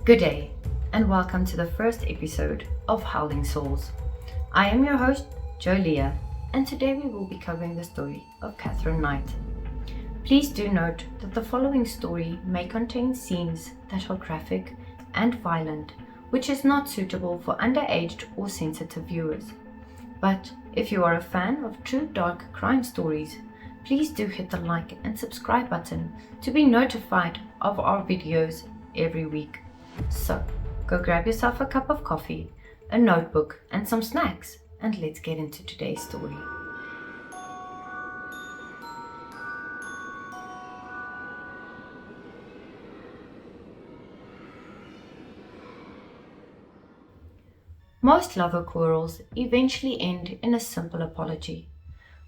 Good day, and welcome to the first episode of Howling Souls. I am your host, Jolia, and today we will be covering the story of Katherine Knight. Please do note that the following story may contain scenes that are graphic and violent, which is not suitable for underaged or sensitive viewers. But if you are a fan of true dark crime stories, please do hit the like and subscribe button to be notified of our videos every week. So, go grab yourself a cup of coffee, a notebook, and some snacks, and let's get into today's story. Most lover quarrels eventually end in a simple apology.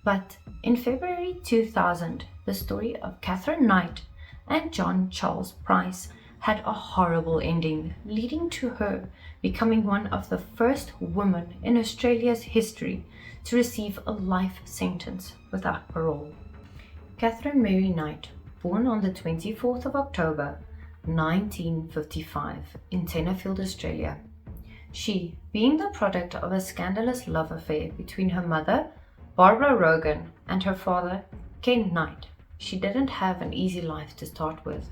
But in February 2000, the story of Katherine Knight and John Charles Price had a horrible ending, leading to her becoming one of the first women in Australia's history to receive a life sentence without parole. Katherine Mary Knight, born on the 24th of October 1955 in Tenterfield, Australia. She, being the product of a scandalous love affair between her mother, Barbara Rogan, and her father, Ken Knight, she didn't have an easy life to start with.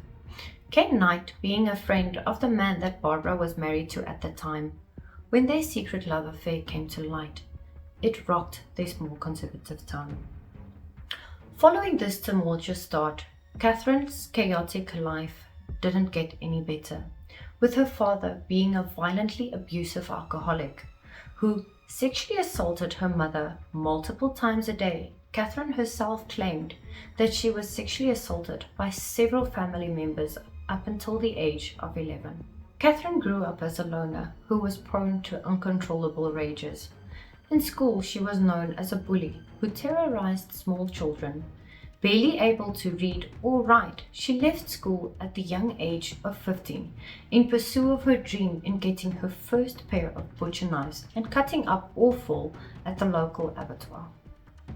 Ken Knight being a friend of the man that Barbara was married to at the time. When their secret love affair came to light, it rocked their small conservative town. Following this tumultuous start, Katherine's chaotic life didn't get any better, with her father being a violently abusive alcoholic who sexually assaulted her mother multiple times a day. Katherine herself claimed that she was sexually assaulted by several family members up until the age of 11. Katherine grew up as a loner who was prone to uncontrollable rages. In school, she was known as a bully who terrorized small children. Barely able to read or write, she left school at the young age of 15 in pursuit of her dream in getting her first pair of butcher knives and cutting up offal at the local abattoir.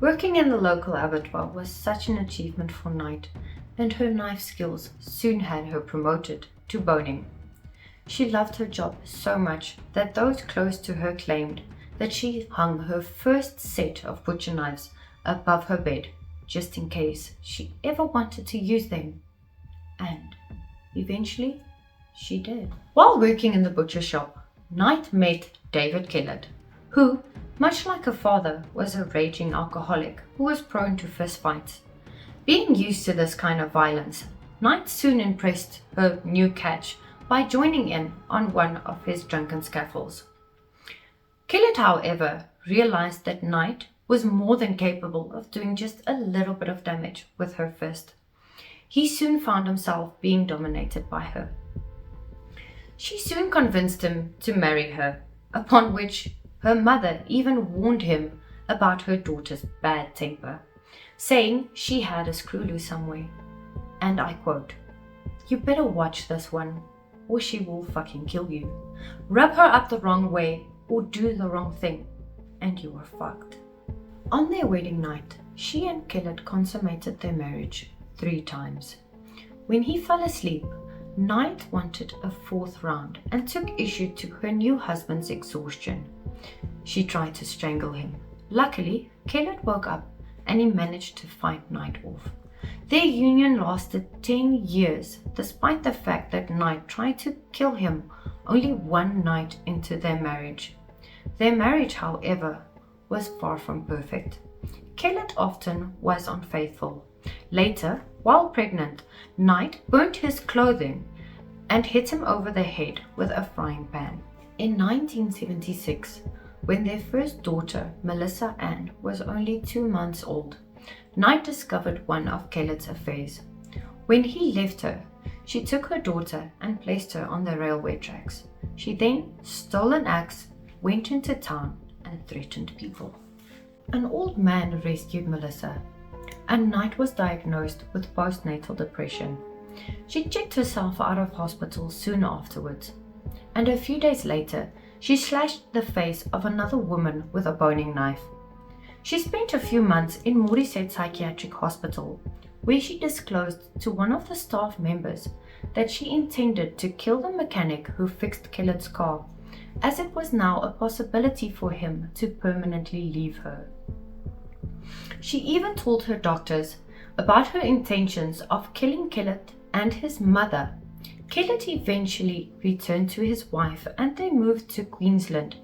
Working in the local abattoir was such an achievement for Knight, and her knife skills soon had her promoted to boning. She loved her job so much that those close to her claimed that she hung her first set of butcher knives above her bed, just in case she ever wanted to use them. And eventually, she did. While working in the butcher shop, Knight met David Kellett, who, much like her father, was a raging alcoholic who was prone to fistfights. Being used to this kind of violence, Knight soon impressed her new catch by joining in on one of his drunken scuffles. Kellett, however, realized that Knight was more than capable of doing just a little bit of damage with her fist. He soon found himself being dominated by her. She soon convinced him to marry her, upon which her mother even warned him about her daughter's bad temper, saying she had a screw loose somewhere. And I quote, "You better watch this one, or she will fucking kill you. Rub her up the wrong way, or do the wrong thing, and you are fucked." On their wedding night, she and Kellett consummated their marriage 3 times. When he fell asleep, Knight wanted a 4th round and took issue to her new husband's exhaustion. She tried to strangle him. Luckily, Kellett woke up and he managed to fight Knight off. Their union lasted 10 years, despite the fact that Knight tried to kill him only 1 night into their marriage. Their marriage, however, was far from perfect. Kellett often was unfaithful. Later, while pregnant, Knight burnt his clothing and hit him over the head with a frying pan. In 1976, when their first daughter, Melissa Ann, was only 2 months old, Knight discovered one of Kellett's affairs. When he left her, she took her daughter and placed her on the railway tracks. She then stole an axe, went into town, and threatened people. An old man rescued Melissa, and Knight was diagnosed with postnatal depression. She checked herself out of hospital soon afterwards, and a few days later, she slashed the face of another woman with a boning knife. She spent a few months in Morisset Psychiatric Hospital, where she disclosed to one of the staff members that she intended to kill the mechanic who fixed Kellett's car, as it was now a possibility for him to permanently leave her. She even told her doctors about her intentions of killing Kellett and his mother. Kellett eventually returned to his wife and they moved to Queensland.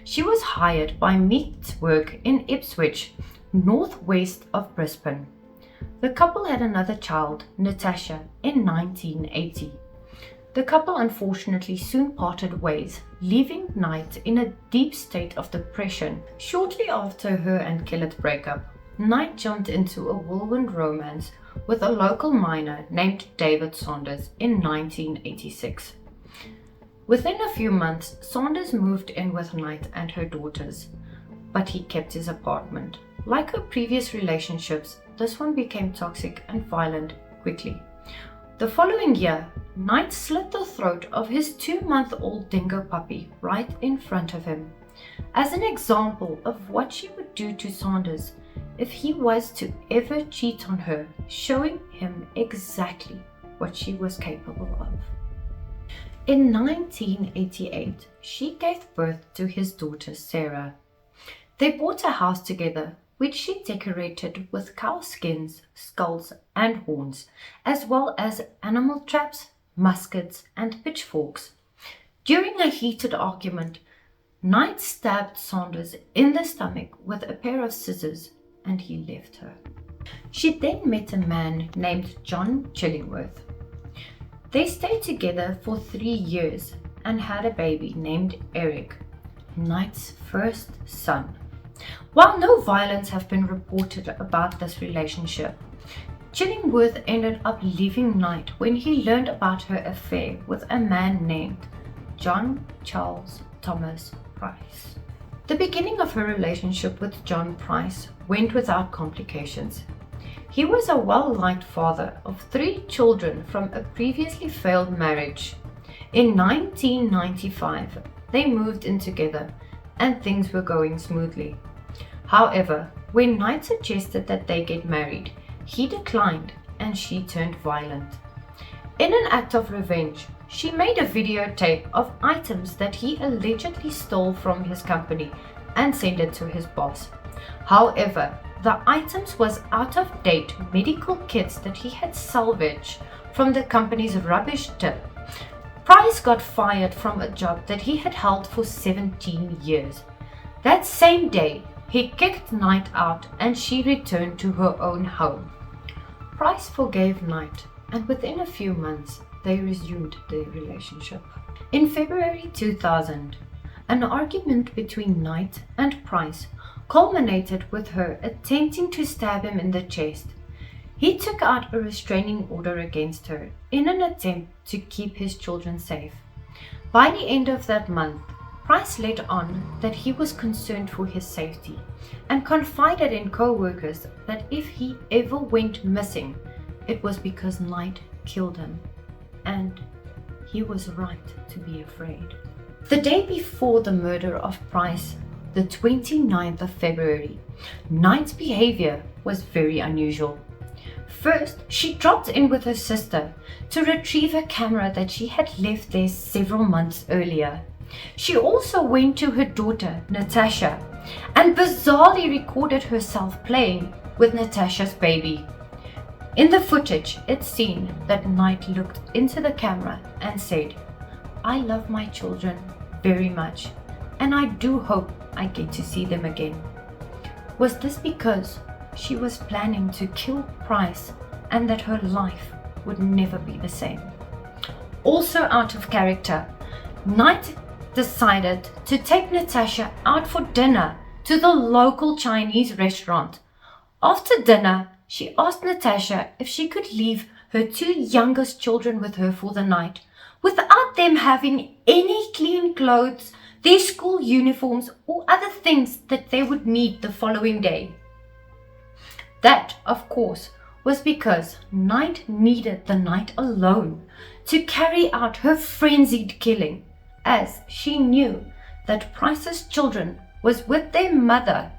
She was hired by me to work in Ipswich, northwest of Brisbane. The couple had another child, Natasha, in 1980. The couple unfortunately soon parted ways, leaving Knight in a deep state of depression. Shortly after her and Kellett breakup, Knight jumped into a whirlwind romance with a local miner named David Saunders in 1986. Within a few months, Saunders moved in with Knight and her daughters, but he kept his apartment. Like her previous relationships, this one became toxic and violent quickly. The following year, Knight slit the throat of his 2-month-old dingo puppy right in front of him, as an example of what she would do to Saunders if he was to ever cheat on her, showing him exactly what she was capable of. In 1988, she gave birth to his daughter Sarah. They bought a house together, which she decorated with cow skins, skulls and horns, as well as animal traps, muskets and pitchforks. During a heated argument, Knight stabbed Saunders in the stomach with a pair of scissors and he left her. She then met a man named John Chillingworth. They stayed together for 3 years and had a baby named Eric, Knight's first son. While no violence have been reported about this relationship, Chillingworth ended up leaving Knight when he learned about her affair with a man named John Charles Thomas Price. The beginning of her relationship with John Price went without complications. He was a well-liked father of 3 children from a previously failed marriage. In 1995, they moved in together and things were going smoothly. However, when Knight suggested that they get married, he declined and she turned violent. In an act of revenge, she made a videotape of items that he allegedly stole from his company and sent it to his boss. However, the items was out-of-date medical kits that he had salvaged from the company's rubbish tip. Price got fired from a job that he had held for 17 years. That same day, he kicked Knight out and she returned to her own home. Price forgave Knight and within a few months, they resumed their relationship. In February 2000, an argument between Knight and Price culminated with her attempting to stab him in the chest. He took out a restraining order against her in an attempt to keep his children safe. By the end of that month, Price let on that he was concerned for his safety and confided in co-workers that if he ever went missing, it was because Knight killed him. And he was right to be afraid. The day before the murder of Price, the 29th of February, Knight's behavior was very unusual. First, she dropped in with her sister to retrieve a camera that she had left there several months earlier. She also went to her daughter, Natasha, and bizarrely recorded herself playing with Natasha's baby. In the footage, it's seen that Knight looked into the camera and said, "I love my children very much, and I do hope I get to see them again." Was this because she was planning to kill Price and that her life would never be the same? Also out of character, Knight decided to take Natasha out for dinner to the local Chinese restaurant. After dinner, she asked Natasha if she could leave her 2 youngest children with her for the night, without them having any clean clothes, their school uniforms, or other things that they would need the following day. That, of course, was because Knight needed the night alone to carry out her frenzied killing, as she knew that Price's children was with their mother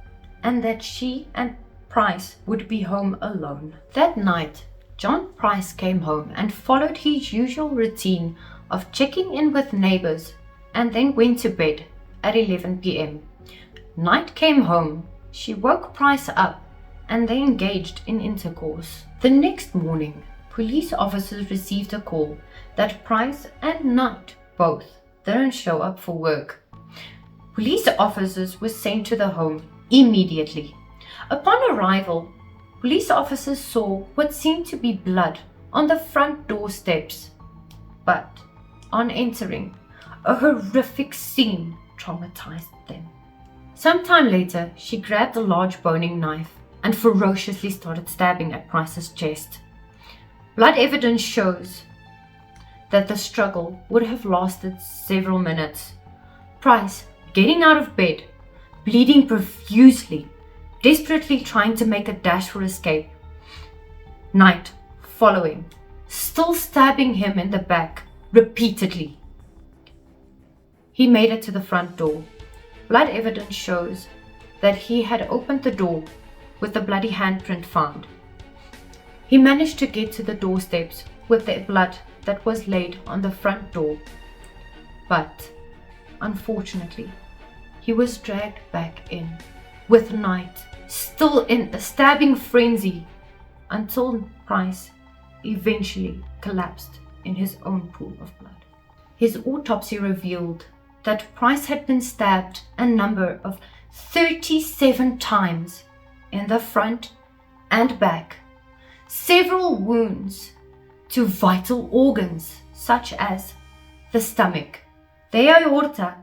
and that she and Price would be home alone. That night, John Price came home and followed his usual routine of checking in with neighbors and then went to bed at 11 p.m. Night came home. She woke Price up and they engaged in intercourse. The next morning, police officers received a call that Price and Knight both didn't show up for work. Police officers were sent to the home immediately. Upon arrival, police officers saw what seemed to be blood on the front door steps. But on entering, a horrific scene traumatized them. Sometime later, she grabbed a large boning knife and ferociously started stabbing at Price's chest. Blood evidence shows that the struggle would have lasted several minutes. Price, getting out of bed, bleeding profusely, desperately trying to make a dash for escape. Knight, following, still stabbing him in the back repeatedly. He made it to the front door. Blood evidence shows that he had opened the door with the bloody handprint found. He managed to get to the doorsteps with the blood that was laid on the front door. But, unfortunately, he was dragged back in, with Knight still in a stabbing frenzy, until Price eventually collapsed in his own pool of blood. His autopsy revealed that Price had been stabbed a number of 37 times in the front and back, several wounds to vital organs such as the stomach, the aorta,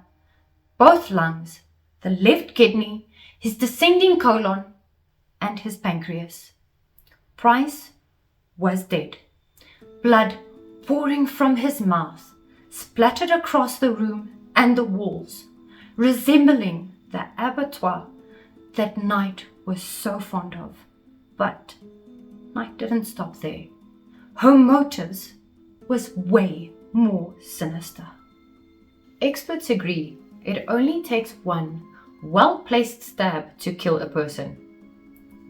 both lungs, the left kidney, his descending colon, and his pancreas. Price was dead. Blood pouring from his mouth, splattered across the room and the walls, resembling the abattoir that Knight was so fond of. But Knight didn't stop there. Her motives was way more sinister. Experts agree it only takes one well-placed stab to kill a person.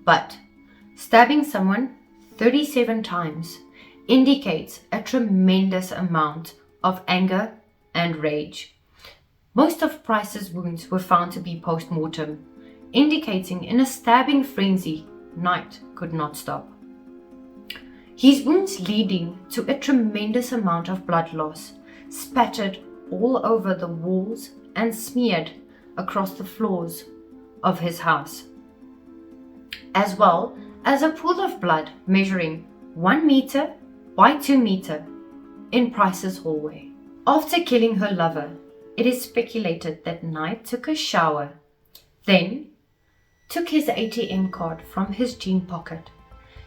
But stabbing someone 37 times indicates a tremendous amount of anger and rage. Most of Price's wounds were found to be post-mortem, indicating in a stabbing frenzy, Knight could not stop. His wounds leading to a tremendous amount of blood loss, spattered all over the walls and smeared across the floors of his house, as well as a pool of blood measuring 1 meter by 2 meter in Price's hallway. After killing her lover, it is speculated that Knight took a shower, then took his ATM card from his jean pocket.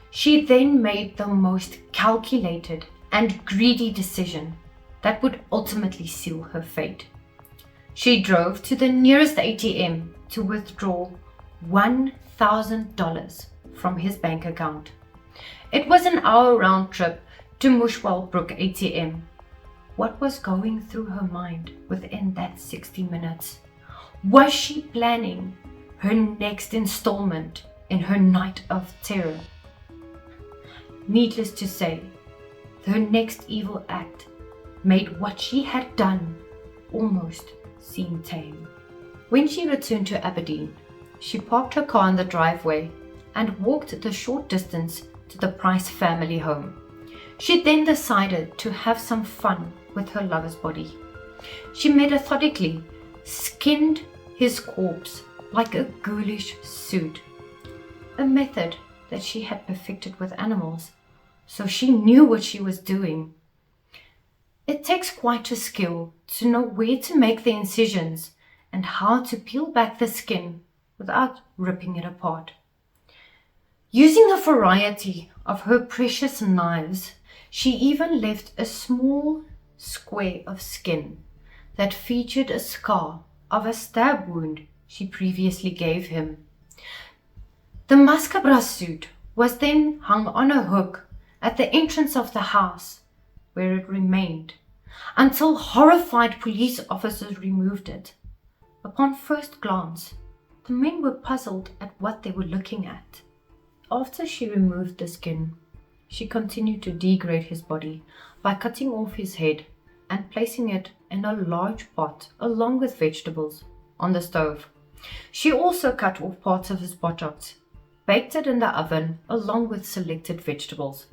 She then made the most calculated and greedy decision that would ultimately seal her fate. She drove to the nearest ATM to withdraw $1,000 from his bank account. It was an hour round trip to Mushwell Brook ATM. What was going through her mind within that 60 minutes? Was she planning her next installment in her night of terror? Needless to say, her next evil act made what she had done almost seem tame. When she returned to Aberdeen, she parked her car in the driveway and walked the short distance to the Price family home. She then decided to have some fun with her lover's body. She methodically skinned his corpse like a ghoulish suit, a method that she had perfected with animals, so she knew what she was doing. It takes quite a skill to know where to make the incisions and how to peel back the skin without ripping it apart. Using a variety of her precious knives, she even left a small square of skin that featured a scar of a stab wound she previously gave him. The mascabre suit was then hung on a hook at the entrance of the house, where it remained until horrified police officers removed it. Upon first glance, the men were puzzled at what they were looking at. After she removed the skin, she continued to degrade his body by cutting off his head and placing it in a large pot along with vegetables on the stove. She also cut off parts of his buttocks, baked it in the oven along with selected vegetables.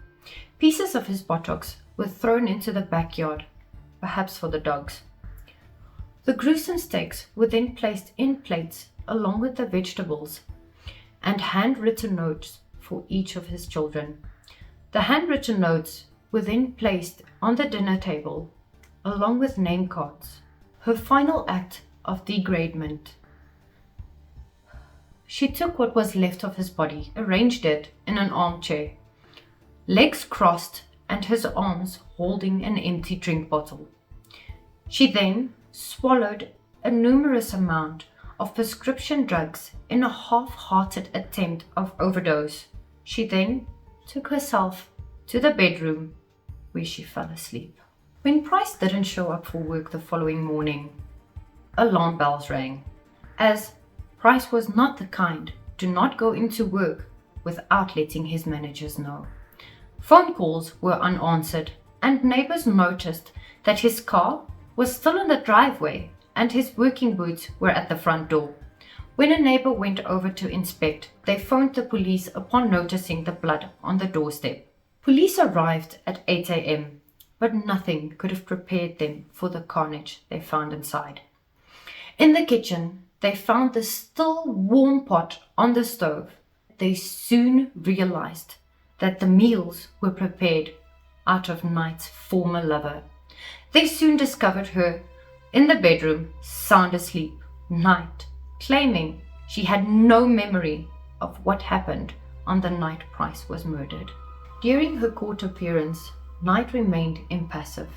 Pieces of his buttocks were thrown into the backyard, perhaps for the dogs. The gruesome steaks were then placed in plates along with the vegetables and handwritten notes for each of his children. The handwritten notes were then placed on the dinner table along with name cards. Her final act of degradement. She took what was left of his body, arranged it in an armchair, legs crossed and his arms holding an empty drink bottle. She then swallowed a numerous amount of prescription drugs in a half-hearted attempt of overdose. She then took herself to the bedroom where she fell asleep. When Price didn't show up for work the following morning, alarm bells rang, as Price was not the kind to not go into work without letting his managers know. Phone calls were unanswered, and neighbors noticed that his car was still in the driveway and his working boots were at the front door. When a neighbor went over to inspect, they phoned the police upon noticing the blood on the doorstep. Police arrived at 8 a.m., but nothing could have prepared them for the carnage they found inside. In the kitchen, they found the still warm pot on the stove. They soon realized that the meals were prepared out of Knight's former lover. They soon discovered her in the bedroom, sound asleep, Knight claiming she had no memory of what happened on the night Price was murdered. During her court appearance, Knight remained impassive.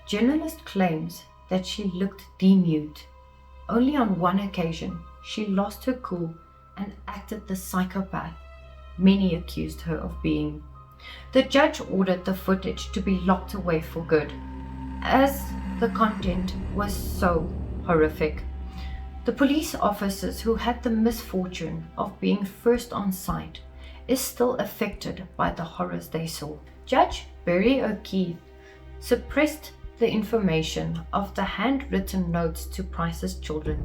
Journalist claims that she looked demute. Only on one occasion, she lost her cool and acted the psychopath many accused her of being. The judge ordered the footage to be locked away for good, as the content was so horrific. The police officers who had the misfortune of being first on site is still affected by the horrors they saw. Judge Barry O'Keefe suppressed the information of the handwritten notes to Price's children,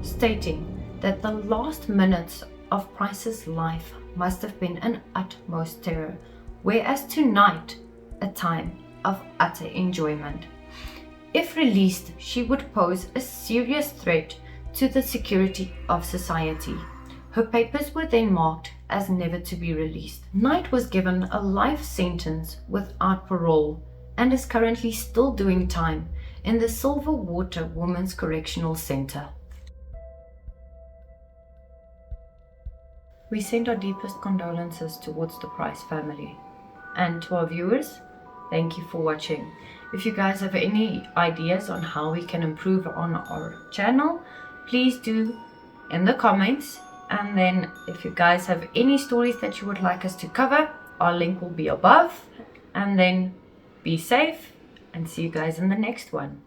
stating that the last minutes of Price's life must have been an utmost terror, whereas tonight a time of utter enjoyment. If released, she would pose a serious threat to the security of society. Her papers were then marked as never to be released. Knight was given a life sentence without parole and is currently still doing time in the Silverwater Women's Correctional Center. We send our deepest condolences towards the Price family. And to our viewers, thank you for watching. If you guys have any ideas on how we can improve on our channel, please do in the comments. And then if you guys have any stories that you would like us to cover, our link will be above. And then be safe and see you guys in the next one.